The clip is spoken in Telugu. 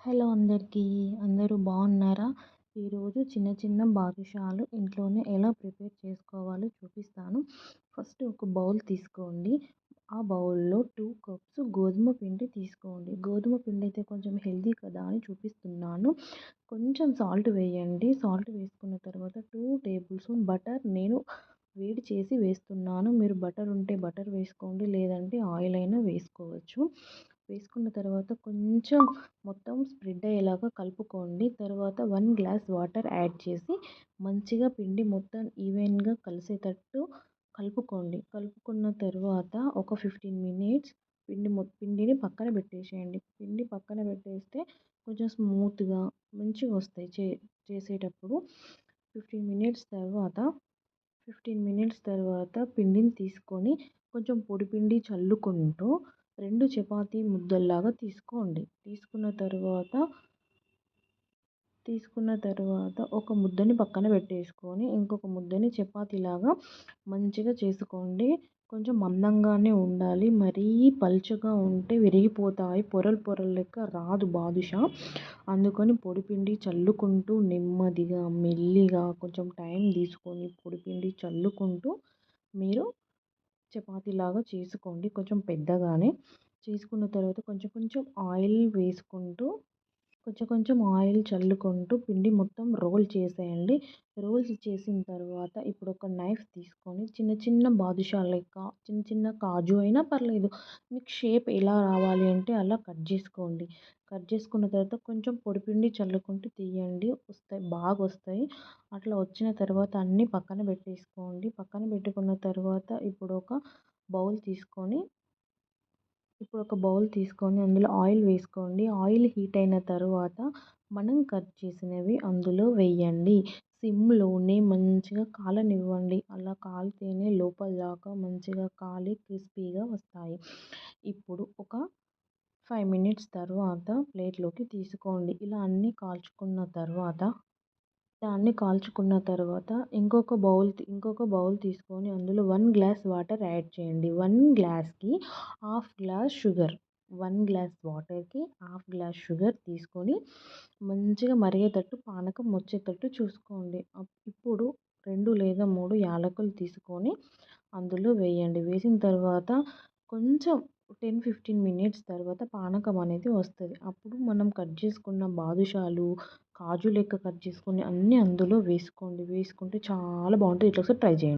హలో అందరికీ. అందరూ బాగున్నారా? ఈరోజు చిన్న చిన్న బాదుషాలు ఇంట్లోనే ఎలా ప్రిపేర్ చేసుకోవాలో చూపిస్తాను. ఫస్ట్ ఒక బౌల్ తీసుకోండి. ఆ బౌల్‌లో 2 కప్స్ గోధుమ పిండి తీసుకోండి. గోధుమ పిండి అయితే కొంచెం హెల్తీ కదా అని చూపిస్తున్నాను. కొంచెం సాల్ట్ వేయండి. సాల్ట్ వేసుకున్న తర్వాత 2 టేబుల్ స్పూన్ బటర్ నేను వేడి చేసి వేస్తున్నాను. మీరు బటర్ ఉంటే బటర్ వేసుకోండి. లేదంటే ఆయిల్ అయినా వేసుకోవచ్చు. వేసుకున్న తర్వాత కొంచెం మొత్తం స్ప్రెడ్ అయ్యేలాగా కలుపుకోండి. తర్వాత 1 గ్లాస్ వాటర్ యాడ్ చేసి మంచిగా పిండి మొత్తం ఈవెన్‌గా కలిసేటట్టు కలుపుకోండి. కలుపుకున్న తర్వాత ఒక 15 మినిట్స్ పిండిని పక్కన పెట్టేసేయండి. పిండి పక్కన పెట్టేస్తే కొంచెం స్మూత్‌గా మంచిగా వస్తాయి చేసేటప్పుడు. 15 మినిట్స్ తర్వాత 15 మినిట్స్ తర్వాత పిండిని తీసుకొని కొంచెం పొడి పిండి చల్లుకుంటూ 2 చపాతీ ముద్దల్లాగా తీసుకోండి. తీసుకున్న తర్వాత ఒక ముద్దని పక్కన పెట్టేసుకొని ఇంకొక ముద్దని చపాతీలాగా మంచిగా చేసుకోండి. కొంచెం మందంగానే ఉండాలి. మరీ పలుచగా ఉంటే విరిగిపోతాయి. పొరలు పొరలు లెక్క రాదు బాదుషా. అందుకని పొడిపిండి చల్లుకుంటూ నెమ్మదిగా మెల్లిగా కొంచెం టైం తీసుకొని పొడిపిండి చల్లుకుంటూ మీరు చపాతీలాగా చేసుకోండి. కొంచెం పెద్దగానే చేసుకున్న తర్వాత కొంచెం కొంచెం ఆయిల్ వేసుకుంటూ కొంచెం ఆయిల్ చల్లుకుంటూ పిండి మొత్తం రోల్ చేసేయండి. రోల్స్ చేసిన తర్వాత ఇప్పుడు ఒక నైఫ్ తీసుకొని చిన్న చిన్న బాదుషా లెక్క చిన్న చిన్న కాజు అయినా పర్లేదు. మీకు షేప్ ఎలా రావాలి అంటే అలా కట్ చేసుకోండి. కట్ చేసుకున్న తర్వాత కొంచెం పొడిపిండి చల్లుకుంటూ తీయండి. బాగా వస్తాయి. అట్లా వచ్చిన తర్వాత అన్నీ పక్కన పెట్టేసుకోండి. పక్కన పెట్టుకున్న తర్వాత ఇప్పుడు ఒక బౌల్ తీసుకొని అందులో ఆయిల్ వేసుకోండి. ఆయిల్ హీట్ అయిన తర్వాత మనం కట్ చేసినవి అందులో వేయండి. సిమ్‌లోనే మంచిగా కాలనివ్వండి. అలా కాలితేనే లోపల దాకా మంచిగా కాలి క్రిస్పీగా వస్తాయి. ఇప్పుడు ఒక 5 మినిట్స్ తర్వాత ప్లేట్‌లోకి తీసుకోండి. దాన్ని కాల్చుకున్న తర్వాత ఇంకొక బౌల్ తీసుకొని అందులో 1 గ్లాస్ వాటర్ యాడ్ చేయండి. 1 గ్లాస్‌కి హాఫ్ గ్లాస్ షుగర్. 1 గ్లాస్ వాటర్‌కి హాఫ్ గ్లాస్ షుగర్ తీసుకొని మంచిగా మరిగేటట్టు పానకం వచ్చేటట్టు చూసుకోండి. ఇప్పుడు 2 లేదా 3 యాలకులు తీసుకొని అందులో వేయండి. వేసిన తర్వాత కొంచెం 10-15 మినిట్స్ తర్వాత పానకం అనేది వస్తది. అప్పుడు మనం కట్ చేసుకున్న బాదుషాలు కాజు లెక్క కట్ చేసుకొని అన్నీ అందులో వేసుకోండి. వేసుకుంటే చాలా బాగుంటుంది. ఇట్లా ఒకసారి ట్రై చేయండి.